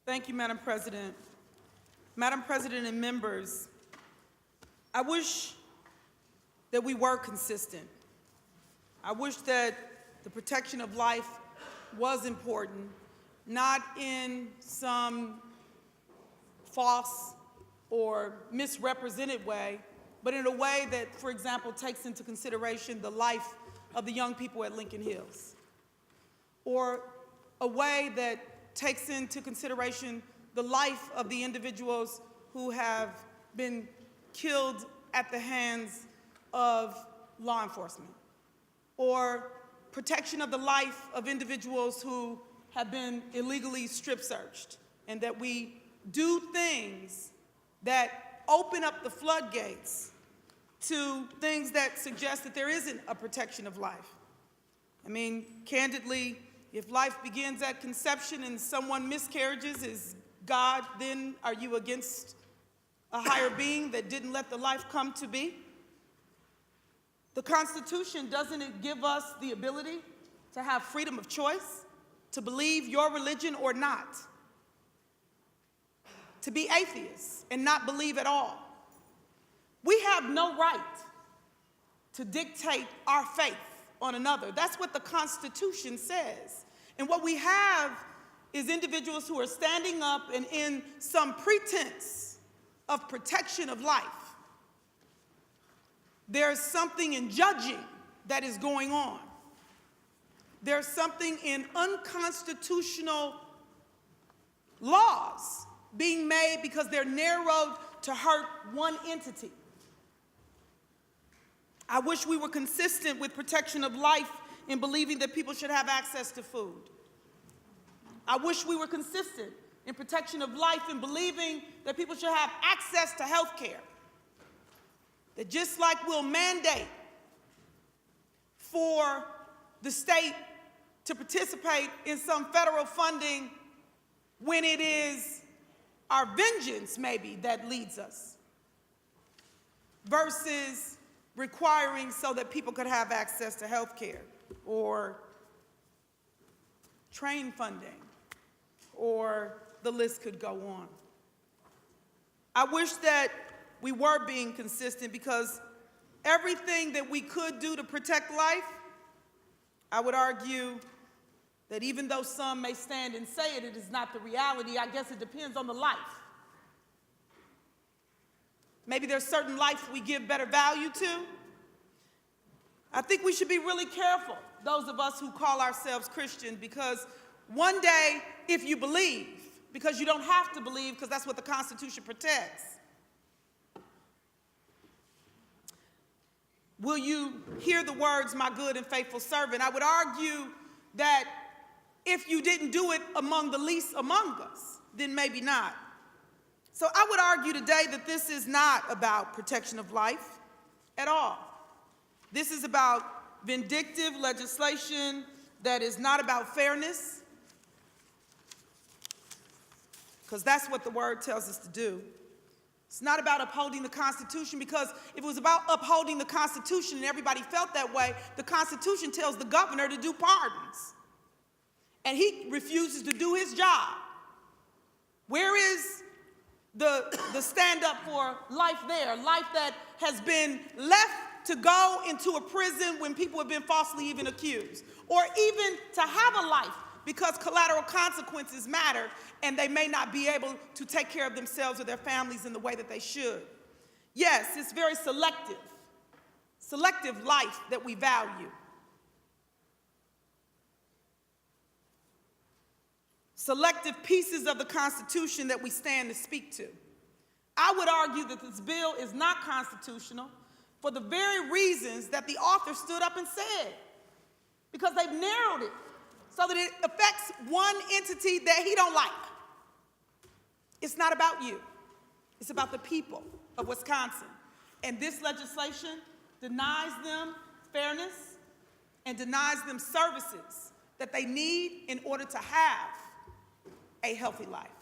Thank you, Madam President. Madam President and members, I wish that we were consistent. I wish that the protection of life was important, not in some false or misrepresented way, but in a way that, for example, takes into consideration the life of the young people at Lincoln Hills, or a way that takes into consideration the life of the individuals who have been killed at the hands of law enforcement, or protection of the life of individuals who have been illegally strip searched, and that we do things that open up the floodgates to things that suggest that there isn't a protection of life. I mean, candidly, if life begins at conception and someone miscarriages, is God then, are you against a higher being that didn't let the life come to be? The Constitution, doesn't it give us the ability to have freedom of choice, to believe your religion or not, to be atheists and not believe at all? We have no right to dictate our faith on another. That's what the Constitution says. And what we have is individuals who are standing up and in some pretense of protection of life. There's something in judging that is going on. There's something in unconstitutional laws being made because they're narrowed to hurt one entity. I wish we were consistent with protection of life in believing that people should have access to food. I wish we were consistent in protection of life in believing that people should have access to health care. That just like we'll mandate for the state to participate in some federal funding when it is our vengeance maybe that leads us, versus requiring so that people could have access to health care or train funding, or the list could go on. I wish that we were being consistent, because everything that we could do to protect life, I would argue that even though some may stand and say it, it is not the reality. I guess it depends on the life. Maybe there's certain life we give better value to. I think we should be really careful, those of us who call ourselves Christian, because one day, if you believe, because you don't have to believe, because that's what the Constitution protects, will you hear the words, "my good and faithful servant"? I would argue that if you didn't do it among the least among us, then maybe not. So I would argue today that this is not about protection of life at all. This is about vindictive legislation that is not about fairness, because that's what the word tells us to do. It's not about upholding the Constitution, because if it was about upholding the Constitution and everybody felt that way, the Constitution tells the governor to do pardons, and he refuses to do his job. Where is the stand up for life there? Life that has been left to go into a prison when people have been falsely even accused, or even to have a life because collateral consequences matter and they may not be able to take care of themselves or their families in the way that they should. Yes, it's very selective life that we value. Selective pieces of the Constitution that we stand to speak to. I would argue that this bill is not constitutional for the very reasons that the author stood up and said, because they've narrowed it so that it affects one entity that he don't like. It's not about you. It's about the people of Wisconsin. And this legislation denies them fairness and denies them services that they need in order to have a healthy life.